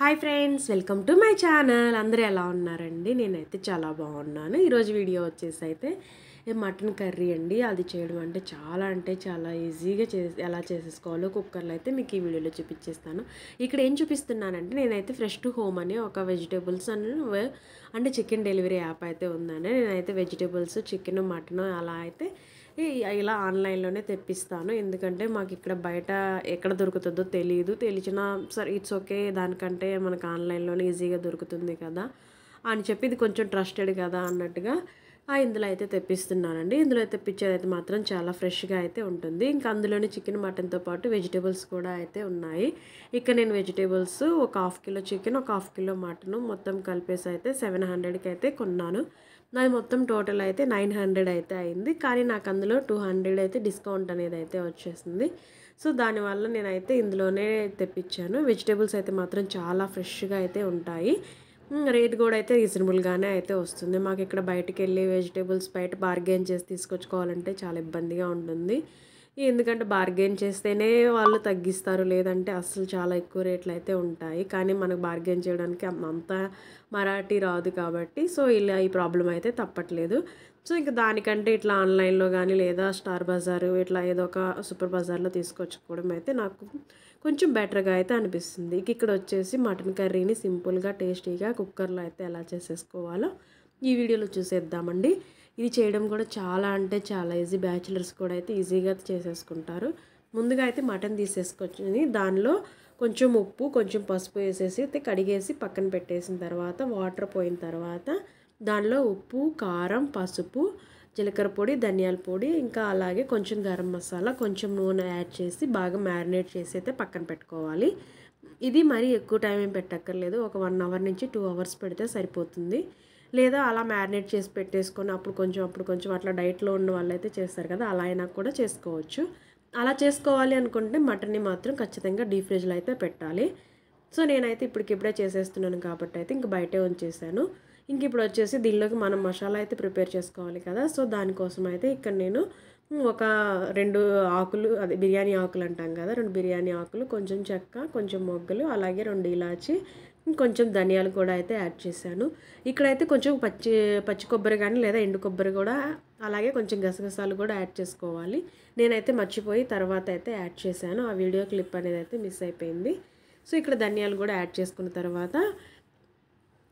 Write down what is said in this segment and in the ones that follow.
Hi friends, welcome to my channel. అందరూ ఎలా ఉన్నారండి? నేనైతే చాలా బాగున్నాను. ఈరోజు వీడియో వచ్చేసి అయితే మటన్ కర్రీ అండి. అది చేయడం అంటే చాలా ఈజీగా ఎలా చేసేసుకోవాలో కుక్కర్లో అయితే మీకు ఈ వీడియోలో చూపించేస్తాను. ఇక్కడ ఏం చూపిస్తున్నానంటే నేనైతే ఫ్రెష్ టు హోమ్ అని ఒక వెజిటేబుల్స్ అంటే చికెన్ డెలివరీ యాప్ అయితే ఉందండి. నేనైతే వెజిటేబుల్స్ చికెన్ మటన్ అలా అయితే ఇలా ఆన్లైన్లోనే తెప్పిస్తాను. ఎందుకంటే మాకు ఇక్కడ బయట ఎక్కడ దొరుకుతుందో తెలిసినా సరే ఇట్స్ ఓకే, దానికంటే మనకు ఆన్లైన్లోనే ఈజీగా దొరుకుతుంది కదా అని చెప్పి ఇది కొంచెం ట్రస్టెడ్ కదా అన్నట్టుగా ఇందులో అయితే తెప్పిస్తున్నానండి. ఇందులో తెప్పించేది అయితే మాత్రం చాలా ఫ్రెష్గా అయితే ఉంటుంది. ఇంకా అందులోనే చికెన్ మటన్తో పాటు వెజిటేబుల్స్ కూడా అయితే ఉన్నాయి. ఇక్కడ నేను వెజిటేబుల్స్ ఒక హాఫ్ కిలో చికెన్, ఒక హాఫ్ కిలో మటన్ మొత్తం కలిపేసి అయితే 700కి అయితే కొన్నాను. నాది మొత్తం టోటల్ అయితే 900 అయితే అయింది. కానీ నాకు అందులో 200 అయితే డిస్కౌంట్ అనేది అయితే వచ్చేసింది. సో దానివల్ల నేనైతే ఇందులోనే తెప్పించాను. వెజిటేబుల్స్ అయితే మాత్రం చాలా ఫ్రెష్గా అయితే ఉంటాయి. రేట్ కూడా అయితే రీజనబుల్గానే అయితే వస్తుంది. మాకు ఇక్కడ బయటికి వెళ్ళి వెజిటేబుల్స్ బయట బార్గెన్ చేసి తీసుకొచ్చుకోవాలంటే చాలా ఇబ్బందిగా ఉంటుంది. ఎందుకంటే బార్గెన్ చేస్తేనే వాళ్ళు తగ్గిస్తారు, లేదంటే అస్సలు చాలా ఎక్కువ రేట్లు అయితే ఉంటాయి. కానీ మనకు బార్గెన్ చేయడానికి అంత మరాఠీ రాదు కాబట్టి సో ఇలా ఈ ప్రాబ్లం అయితే తప్పట్లేదు. సో ఇంకా దానికంటే ఇట్లా ఆన్లైన్లో కానీ లేదా స్టార్ బజారు ఇట్లా ఏదో ఒక సూపర్ బజార్లో తీసుకొచ్చుకోవడం అయితే నాకు కొంచెం బెటర్గా అయితే అనిపిస్తుంది. ఇక్కడ వచ్చేసి మటన్ కర్రీని సింపుల్గా టేస్టీగా కుక్కర్లో అయితే ఎలా చేసేసుకోవాలో ఈ వీడియోలో చూసేద్దామండి. ఇది చేయడం కూడా చాలా చాలా ఈజీ. బ్యాచిలర్స్ కూడా అయితే ఈజీగా చేసేసుకుంటారు. ముందుగా అయితే మటన్ తీసేసుకొచ్చి దానిలో కొంచెం ఉప్పు కొంచెం పసుపు వేసేసి అయితే కడిగేసి పక్కన పెట్టేసిన తర్వాత వాటర్ పోయిన తర్వాత దానిలో ఉప్పు, కారం, పసుపు, జీలకర్ర పొడి, ధనియాల పొడి, ఇంకా అలాగే కొంచెం గరం మసాలా, కొంచెం నూనె యాడ్ చేసి బాగా మ్యారినేట్ చేసి అయితే పక్కన పెట్టుకోవాలి. ఇది మరీ ఎక్కువ టైం ఏం పెట్టక్కర్లేదు. ఒక 1 అవర్ నుంచి 2 అవర్స్ పెడితే సరిపోతుంది. లేదా అలా మ్యారినేట్ చేసి పెట్టేసుకొని అప్పుడు కొంచెం అట్లా డైట్లో ఉన్న వాళ్ళు అయితే చేస్తారు కదా, అలా అయినా కూడా చేసుకోవచ్చు. అలా చేసుకోవాలి అనుకుంటే మటన్ని మాత్రం ఖచ్చితంగా డీప్ ఫ్రిడ్జ్లో అయితే పెట్టాలి. సో నేనైతే ఇప్పటికిప్పుడే చేసేస్తున్నాను కాబట్టి అయితే ఇంక బయటే ఉంచేసాను. ఇంక ఇప్పుడు వచ్చేసి దీనిలోకి మనం మసాలా అయితే ప్రిపేర్ చేసుకోవాలి కదా. సో దానికోసం అయితే ఇక్కడ నేను ఒక 2 ఆకులు, అదే బిర్యానీ ఆకులు అంటాం కదా, 2 బిర్యానీ ఆకులు, కొంచెం చెక్క, కొంచెం మొగ్గలు, అలాగే 2 ఇలాచి, కొంచెం ధనియాలు కూడా అయితే యాడ్ చేశాను. ఇక్కడైతే కొంచెం పచ్చి కొబ్బరి కానీ లేదా ఎండు కొబ్బరి కూడా, అలాగే కొంచెం గసగసాలు కూడా యాడ్ చేసుకోవాలి. నేనైతే మర్చిపోయి తర్వాత అయితే యాడ్ చేశాను. ఆ వీడియో క్లిప్ అనేది అయితే మిస్ అయిపోయింది. సో ఇక్కడ ధనియాలు కూడా యాడ్ చేసుకున్న తర్వాత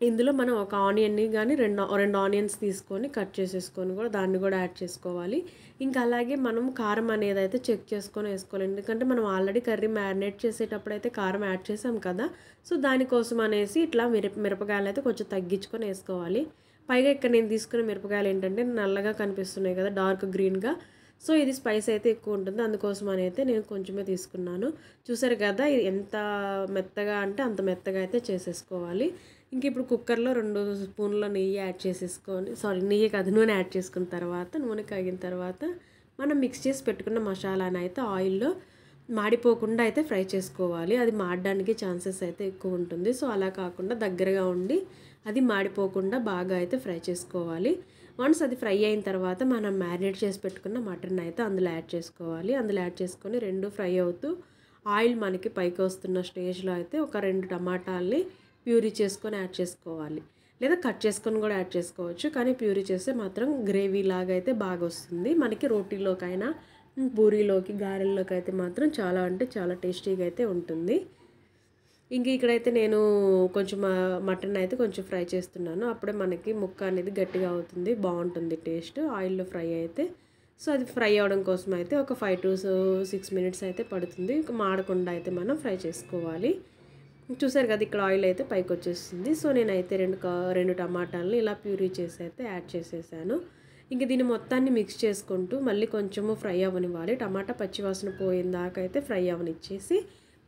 ఇందులో మనం ఒక ఆనియన్ని కానీ రెండు ఆనియన్స్ తీసుకొని కట్ చేసేసుకొని కూడా దాన్ని కూడా యాడ్ చేసుకోవాలి. ఇంకా అలాగే మనం కారం అనేది అయితే చెక్ చేసుకొని వేసుకోవాలి. ఎందుకంటే మనం ఆల్రెడీ కర్రీ మ్యారినేట్ చేసేటప్పుడు అయితే కారం యాడ్ చేసాం కదా. సో దానికోసం అనేసి ఇట్లా మిరపకాయలు అయితే కొంచెం తగ్గించుకొని వేసుకోవాలి. పైగా ఇక్కడ నేను తీసుకున్న మిరపకాయలు ఏంటంటే నల్లగా కనిపిస్తున్నాయి కదా, డార్క్ గ్రీన్గా. సో ఇది స్పైస్ అయితే ఎక్కువ ఉంటుంది, అందుకోసం అని అయితే నేను కొంచెమే తీసుకున్నాను. చూసారు కదా ఇది ఎంత మెత్తగా అంటే అంత మెత్తగా అయితే చేసేసుకోవాలి. ఇంక ఇప్పుడు కుక్కర్లో 2 స్పూన్ల నెయ్యి యాడ్ చేసేసుకొని, నెయ్యి కాదు, నూనె యాడ్ చేసుకున్న తర్వాత నూనె కాగిన తర్వాత మనం మిక్స్ చేసి పెట్టుకున్న మసాలాని అయితే ఆయిల్లో మాడిపోకుండా అయితే ఫ్రై చేసుకోవాలి. అది మాడడానికి ఛాన్సెస్ అయితే ఎక్కువ ఉంటుంది. సో అలా కాకుండా దగ్గరగా ఉండి అది మాడిపోకుండా బాగా అయితే ఫ్రై చేసుకోవాలి. వన్స్ అది ఫ్రై అయిన తర్వాత మనం మ్యారినేట్ చేసి పెట్టుకున్న మటన్ అయితే అందులో యాడ్ చేసుకోవాలి. అందులో యాడ్ చేసుకొని 2 ఫ్రై అవుతూ ఆయిల్ మనకి పైకి వస్తున్న స్టేజ్లో అయితే ఒక 2 టమాటాలని ప్యూరీ చేసుకొని యాడ్ చేసుకోవాలి. లేదా కట్ చేసుకొని కూడా యాడ్ చేసుకోవచ్చు. కానీ ప్యూరీ చేస్తే మాత్రం గ్రేవీ లాగా అయితే బాగా వస్తుంది. మనకి రోటీలోకైనా పూరీలోకి గారెల్లోకి అయితే మాత్రం చాలా టేస్టీగా అయితే ఉంటుంది. ఇంక ఇక్కడైతే నేను కొంచెం మటన్ అయితే కొంచెం ఫ్రై చేస్తున్నాను. అప్పుడే మనకి ముక్క అనేది గట్టిగా అవుతుంది, బాగుంటుంది టేస్ట్ ఆయిల్లో ఫ్రై అయితే. సో అది ఫ్రై అవ్వడం కోసం అయితే ఒక 5 to 6 మినిట్స్ అయితే పడుతుంది. మాడకుండా అయితే మనం ఫ్రై చేసుకోవాలి. చూసారు కదా ఇక్కడ ఆయిల్ అయితే పైకి వచ్చేస్తుంది. సో నేనైతే 2 టమాటాలని ఇలా ప్యూరీ చేసి అయితే యాడ్ చేసేసాను. ఇంక దీన్ని మొత్తాన్ని మిక్స్ చేసుకుంటూ మళ్ళీ కొంచెము ఫ్రై అవ్వనివ్వాలి. టమాటా పచ్చివాసన పోయిన దాకా అయితే ఫ్రై అవ్వనిచ్చేసి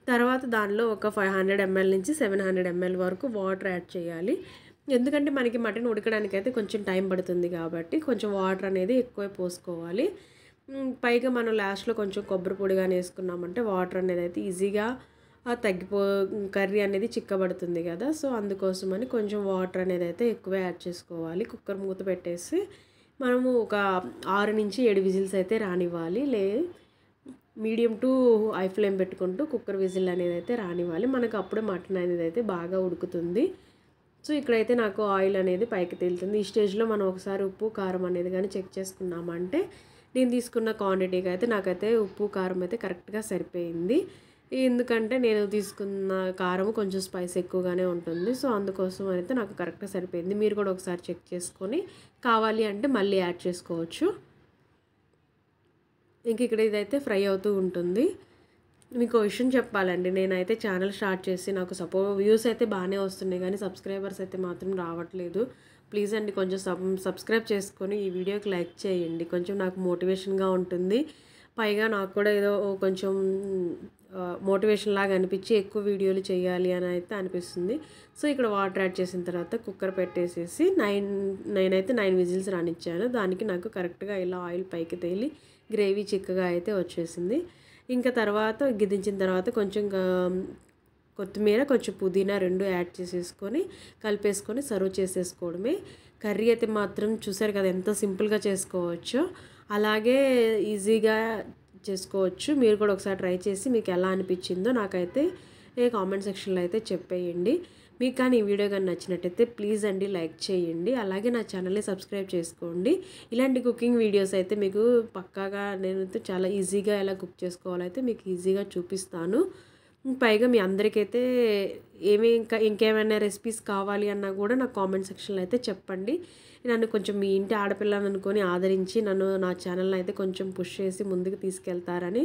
తర్వాత దానిలో ఒక 500 ml నుంచి 700 ml వరకు వాటర్ యాడ్ చేయాలి. ఎందుకంటే మనకి మటన్ ఉడకడానికి అయితే కొంచెం టైం పడుతుంది కాబట్టి కొంచెం వాటర్ అనేది ఎక్కువ పోసుకోవాలి. పైగా మనం లాస్ట్లో కొంచెం కొబ్బరి పొడి కానీ వేసుకున్నామంటే వాటర్ అనేది అయితే ఈజీగా కర్రీ అనేది చిక్కబడుతుంది కదా. సో అందుకోసమని కొంచెం వాటర్ అనేది అయితే ఎక్కువ యాడ్ చేసుకోవాలి. కుక్కర్ మూత పెట్టేసి మనము ఒక 6 నుంచి 7 విజిల్స్ అయితే రానివ్వాలి. మీడియం టు హై ఫ్లేమ్ పెట్టుకుంటూ కుక్కర్ విజిల్ అనేది అయితే రానివ్వాలి. మనకు అప్పుడే మటన్ అనేది అయితే బాగా ఉడుకుతుంది. సో ఇక్కడైతే నాకు ఆయిల్ అనేది పైకి తేలుతుంది. ఈ స్టేజ్లో మనం ఒకసారి ఉప్పు కారం అనేది కానీ చెక్ చేసుకున్నామంటే నేను తీసుకున్న క్వాంటిటీకి అయితే నాకైతే ఉప్పు కారం అయితే కరెక్ట్గా సరిపోయింది. ఎందుకంటే నేను తీసుకున్న కారం కొంచెం స్పైస్ ఎక్కువగానే ఉంటుంది. సో అందుకోసం అయితే నాకు కరెక్ట్గా సరిపోయింది. మీరు కూడా ఒకసారి చెక్ చేసుకొని కావాలి అంటే మళ్ళీ యాడ్ చేసుకోవచ్చు. ఇంక ఇక్కడ ఇదైతే ఫ్రై అవుతూ ఉంటుంది. మీకు విషయం చెప్పాలండి, నేనైతే ఛానల్ స్టార్ట్ చేసి నాకు వ్యూస్ అయితే బాగానే వస్తున్నాయి కానీ సబ్స్క్రైబర్స్ అయితే మాత్రం రావట్లేదు. ప్లీజ్ అండి కొంచెం సబ్స్క్రైబ్ చేసుకొని ఈ వీడియోకి లైక్ చేయండి. కొంచెం నాకు మోటివేషన్గా ఉంటుంది. పైగా నాకు కూడా ఏదో కొంచెం మోటివేషన్ లాగా అనిపించి ఎక్కువ వీడియోలు చేయాలి అని అయితే అనిపిస్తుంది. సో ఇక్కడ వాటర్ యాడ్ చేసిన తర్వాత కుక్కర్ పెట్టేసేసి నేనైతే 9 విజిల్స్ రానిచ్చాను. దానికి నాకు కరెక్ట్గా ఇలా ఆయిల్ పైకి తేలి గ్రేవీ చిక్కగా అయితే వచ్చేసింది. ఇంకా తర్వాత గిదించిన తర్వాత కొంచెం కొత్తిమీర కొంచెం పుదీనా 2 యాడ్ చేసేసుకొని కలిపేసుకొని సర్వ్ చేసేసుకోవడమే. కర్రీ అయితే మాత్రం చూసారు కదా ఎంత సింపుల్గా చేసుకోవచ్చో, అలాగే ఈజీగా చేసుకోవచ్చు. మీరు కూడా ఒకసారి ట్రై చేసి మీకు ఎలా అనిపించిందో నాకైతే కామెంట్ సెక్షన్లో అయితే చెప్పేయండి. మీకు కానీ ఈ వీడియో కానీ నచ్చినట్టయితే ప్లీజ్ అండి లైక్ చేయండి. అలాగే నా ఛానల్ని సబ్స్క్రైబ్ చేసుకోండి. ఇలాంటి కుకింగ్ వీడియోస్ అయితే మీకు పక్కాగా నేనైతే చాలా ఈజీగా ఎలా కుక్ చేసుకోవాలైతే మీకు ఈజీగా చూపిస్తాను. పైగా మీ అందరికైతే ఇంకేమైనా రెసిపీస్ కావాలి అన్నా కూడా నాకు కామెంట్ సెక్షన్లో అయితే చెప్పండి. నన్ను కొంచెం మీ ఇంటి ఆడపిల్లని అనుకొని ఆదరించి నా ఛానల్ని అయితే కొంచెం పుష్ చేసి ముందుకు తీసుకెళ్తారని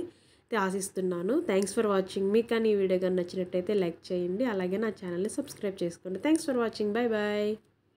ఆశిస్తున్నాను. Thanks for watching. మీకు కానీ ఈ వీడియో కానీ నచ్చినట్టయితే లైక్ చేయండి. అలాగే నా ఛానల్ని సబ్స్క్రైబ్ చేసుకోండి. Thanks for watching. Bye bye.